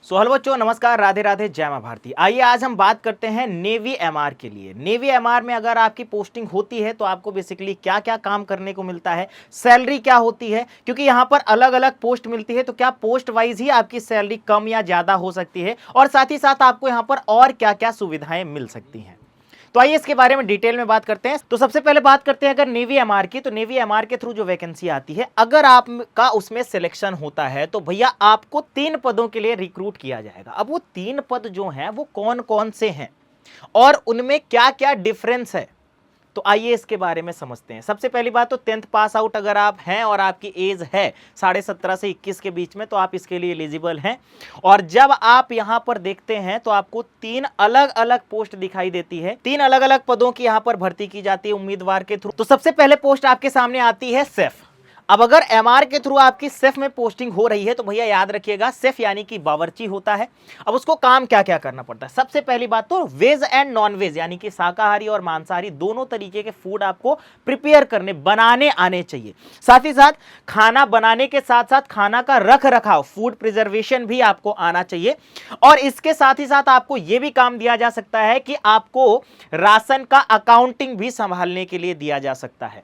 Hello बच्चों, नमस्कार, राधे राधे, जय मां भारती। आइए आज हम बात करते हैं नेवी एमआर के लिए। नेवी एमआर में अगर आपकी पोस्टिंग होती है तो आपको बेसिकली क्या क्या काम करने को मिलता है, सैलरी क्या होती है, क्योंकि यहाँ पर अलग अलग पोस्ट मिलती है तो क्या पोस्ट वाइज ही आपकी सैलरी कम या ज्यादा हो सकती है, और साथ ही साथ आपको यहाँ पर और क्या क्या सुविधाएं मिल सकती हैं। तो आइए इसके बारे में डिटेल में बात करते हैं। तो सबसे पहले बात करते हैं अगर नेवी एमआर की, तो नेवी एमआर के थ्रू जो वैकेंसी आती है, अगर आपका उसमें सिलेक्शन होता है तो भैया आपको 3 पदों के लिए रिक्रूट किया जाएगा। अब वो 3 पद जो हैं वो कौन कौन से हैं और उनमें क्या क्या डिफरेंस है, तो आइए इसके बारे में समझते हैं। सबसे पहली बात तो 10th पास आउट अगर आप हैं और आपकी एज है 17.5 से 21 के बीच में तो आप इसके लिए एलिजिबल हैं। और जब आप यहां पर देखते हैं तो आपको 3 अलग अलग पोस्ट दिखाई देती है, 3 अलग अलग पदों की यहां पर भर्ती की जाती है उम्मीदवार के थ्रू। तो सबसे पहले पोस्ट आपके सामने आती है सेफ। अब अगर एमआर के थ्रू आपकी सेफ में पोस्टिंग हो रही है तो भैया याद रखिएगा, सेफ यानी कि बावर्ची होता है। अब उसको काम क्या क्या करना पड़ता है, सबसे पहली बात तो वेज एंड नॉन वेज यानी कि शाकाहारी और मांसाहारी दोनों तरीके के फूड आपको प्रिपेयर करने बनाने आने चाहिए। साथ ही साथ खाना बनाने के साथ साथ खाना का रख रखाव, फूड प्रिजर्वेशन भी आपको आना चाहिए। और इसके साथ ही साथ आपको यह भी काम दिया जा सकता है कि आपको राशन का अकाउंटिंग भी संभालने के लिए दिया जा सकता है।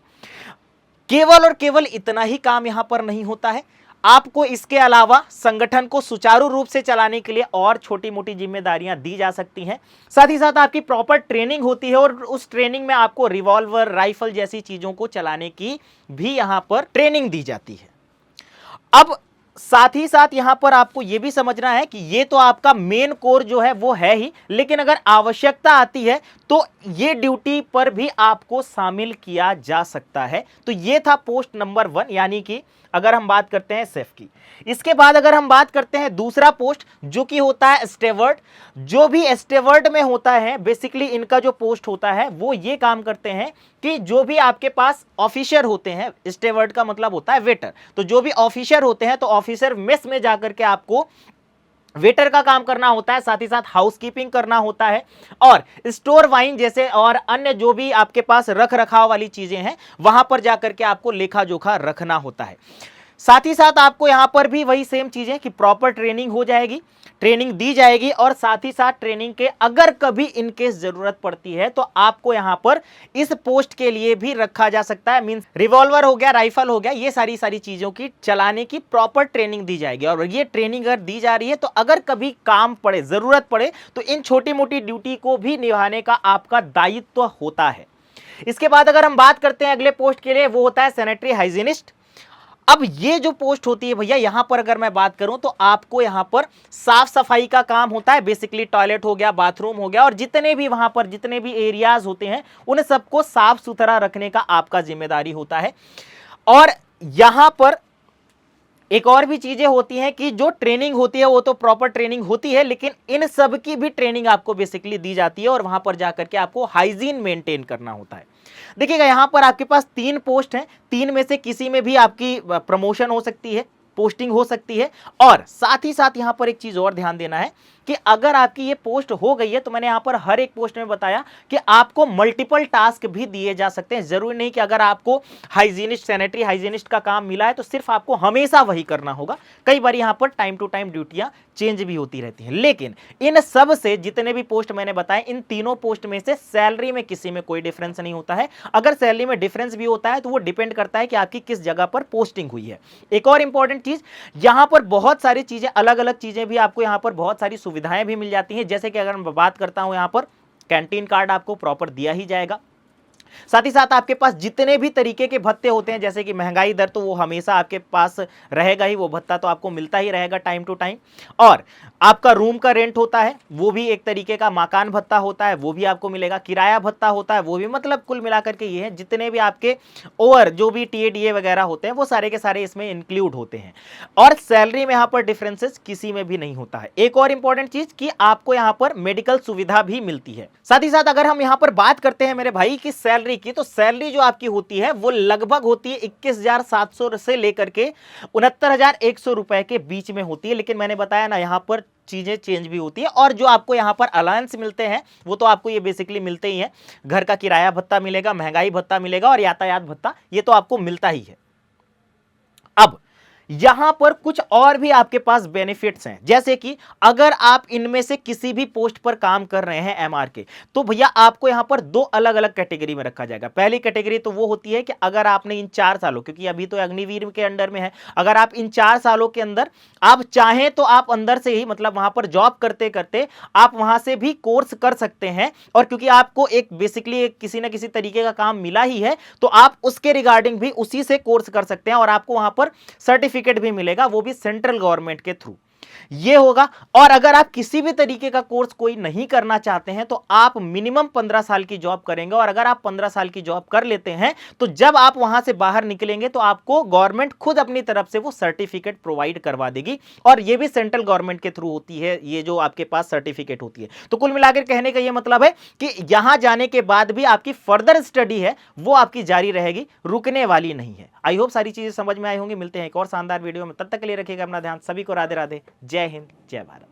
केवल और केवल इतना ही काम यहां पर नहीं होता है, आपको इसके अलावा संगठन को सुचारू रूप से चलाने के लिए और छोटी मोटी जिम्मेदारियां दी जा सकती हैं। साथ ही साथ आपकी प्रॉपर ट्रेनिंग होती है और उस ट्रेनिंग में आपको रिवॉल्वर, राइफल जैसी चीजों को चलाने की भी यहां पर ट्रेनिंग दी जाती है। अब साथ ही साथ यहां पर आपको यह भी समझना है कि यह तो आपका मेन कोर जो है वो है ही, लेकिन अगर आवश्यकता आती है तो ये ड्यूटी पर भी आपको शामिल किया जा सकता है। तो ये था पोस्ट नंबर 1 यानी कि अगर हम बात करते हैं सेफ की। इसके बाद अगर हम बात करते हैं दूसरा पोस्ट जो कि होता है स्टेवर्ड। जो भी स्टेवर्ड में होता है बेसिकली इनका जो पोस्ट होता है वो ये काम करते हैं कि जो भी आपके पास ऑफिसर होते हैं, स्टेवर्ड का मतलब होता है वेटर, तो जो भी ऑफिसर होते हैं तो ऑफिसर मेस में जाकर के आपको वेटर का काम करना होता है, साथ ही साथ हाउसकीपिंग करना होता है और स्टोर वाइन जैसे और अन्य जो भी आपके पास रख रखाव वाली चीजें हैं वहां पर जाकर के आपको लेखा जोखा रखना होता है। साथ ही साथ आपको यहां पर भी वही सेम चीजें कि प्रॉपर ट्रेनिंग हो जाएगी, ट्रेनिंग दी जाएगी और साथ ही साथ ट्रेनिंग के अगर कभी इनकेस जरूरत पड़ती है तो आपको यहां पर इस पोस्ट के लिए भी रखा जा सकता है। मींस रिवॉल्वर हो गया, राइफल हो गया, ये सारी चीजों की चलाने की प्रॉपर ट्रेनिंग दी जाएगी। और ये ट्रेनिंग अगर दी जा रही है तो अगर कभी काम पड़े, जरूरत पड़े तो इन छोटी मोटी ड्यूटी को भी निभाने का आपका दायित्व होता है। इसके बाद अगर हम बात करते हैं अगले पोस्ट के लिए, वो होता है सैनिटरी हाइजीनिस्ट। अब ये जो पोस्ट होती है भैया, यहां पर अगर मैं बात करूं तो आपको यहां पर साफ सफाई का काम होता है। बेसिकली टॉयलेट हो गया, बाथरूम हो गया और जितने भी वहां पर जितने भी एरियाज होते हैं उन सबको साफ सुथरा रखने का आपका जिम्मेदारी होता है। और यहां पर एक और भी चीजें होती हैं कि जो ट्रेनिंग होती है वो तो प्रॉपर ट्रेनिंग होती है, लेकिन इन सब की भी ट्रेनिंग आपको बेसिकली दी जाती है और वहां पर जाकर के आपको हाइजीन मेंटेन करना होता है। देखिएगा यहां पर आपके पास 3 पोस्ट हैं, 3 में से किसी में भी आपकी प्रमोशन हो सकती है, पोस्टिंग हो सकती है। और साथ ही साथ यहां पर एक चीज और ध्यान देना है कि अगर आपकी ये पोस्ट हो गई है तो मैंने यहां पर हर एक पोस्ट में बताया कि आपको मल्टीपल टास्क भी दिए जा सकते हैं। जरूरी नहीं कि अगर आपको हाइजीनिस्ट, सैनिटरी हाइजीनिस्ट का काम मिला है तो सिर्फ आपको हमेशा वही करना होगा। कई बार यहां पर टाइम टू टाइम ड्यूटियां चेंज भी होती रहती हैं। लेकिन इन सब से जितने भी पोस्ट मैंने बताए, इन तीनों पोस्ट में से सैलरी में किसी में कोई डिफरेंस नहीं होता है। अगर सैलरी में डिफरेंस भी होता है तो वो डिपेंड करता है कि आपकी किस जगह पर पोस्टिंग हुई है। एक और इंपॉर्टेंट चीज, यहां पर बहुत सारी चीजें, अलग अलग चीजें भी आपको यहां पर बहुत सारी सुविधाएं भी मिल जाती हैं। जैसे कि अगर मैं बात करता हूं, यहां पर कैंटीन कार्ड आपको प्रॉपर दिया ही जाएगा। साथ ही साथ आपके पास जितने भी तरीके के भत्ते होते हैं, जैसे कि महंगाई दर तो वो हमेशा आपके पास रहेगा ही, वो भत्ता तो आपको मिलता ही रहेगा टाइम टू टाइम। और आपका रूम का रेंट होता है वो भी एक तरीके का मकान भत्ता होता है, वो भी आपको मिलेगा। किराया भत्ता होता है वो भी, मतलब कुल मिलाकर के ये है जितने भी आपके ओवर जो भी टीएडीए वगैरह होते हैं वो सारे के सारे इसमें इंक्लूड होते हैं। और सैलरी में यहां पर डिफरेंसेस किसी में भी नहीं होता है। एक और इंपॉर्टेंट चीज कि आपको यहां पर मेडिकल सुविधा भी मिलती है। साथ ही साथ अगर हम यहां पर बात करते हैं मेरे भाई की सैलरी की, तो सैलरी जो आपकी होती है वो लगभग होती है 21,700 से लेकर के 69,100 रुपए के बीच में होती है। लेकिन मैंने बताया ना, यहां पर चीजें चेंज भी होती है। और जो आपको यहां पर अलायंस मिलते हैं वो तो आपको ये बेसिकली मिलते ही हैं। घर का किराया भत्ता मिलेगा, महंगाई भत्ता मिलेगा और यातायात भत्ता, ये तो आपको मिलता ही है। अब यहां पर कुछ और भी आपके पास बेनिफिट्स हैं, जैसे कि अगर आप इनमें से किसी भी पोस्ट पर काम कर रहे हैं एमआर के, तो भैया आपको यहां पर दो अलग अलग कैटेगरी में रखा जाएगा। पहली कैटेगरी तो वो होती है कि अगर आपने इन 4 सालों, क्योंकि अभी तो अग्निवीर के अंडर में है, अगर आप इन 4 सालों के अंदर आप चाहें तो आप अंदर से ही मतलब वहां पर जॉब करते करते आप वहां से भी कोर्स कर सकते हैं। और क्योंकि आपको एक बेसिकली किसी ना किसी तरीके का काम मिला ही है, तो आप उसके रिगार्डिंग भी उसी से कोर्स कर सकते हैं और आपको वहां पर सर्टिफिकेट भी मिलेगा, वो भी सेंट्रल गवर्नमेंट के थ्रू ये होगा। और अगर आप किसी भी तरीके का कोर्स कोई नहीं करना चाहते हैं, तो आप मिनिमम 15 साल की जॉब करेंगे। और अगर आप 15 साल की जॉब कर लेते हैं, तो जब आप वहां से बाहर निकलेंगे तो आपको गवर्नमेंट खुद अपनी तरफ से वो सर्टिफिकेट प्रोवाइड करवा देगी। और ये भी सेंट्रल गवर्नमेंट के थ्रू होती है, ये जो आपके पास सर्टिफिकेट होती है। तो कुल मिलाकर कहने का ये मतलब है कि यहां जाने के बाद भी आपकी फर्दर स्टडी है वो आपकी जारी रहेगी, रुकने वाली नहीं है। आई होप सारी चीजें समझ में आई होंगी। मिलते हैं एक और शानदार वीडियो में, तब तक के लिए रखिएगा अपना ध्यान। सभी को राधे राधे, जय हिंद, जय भारत।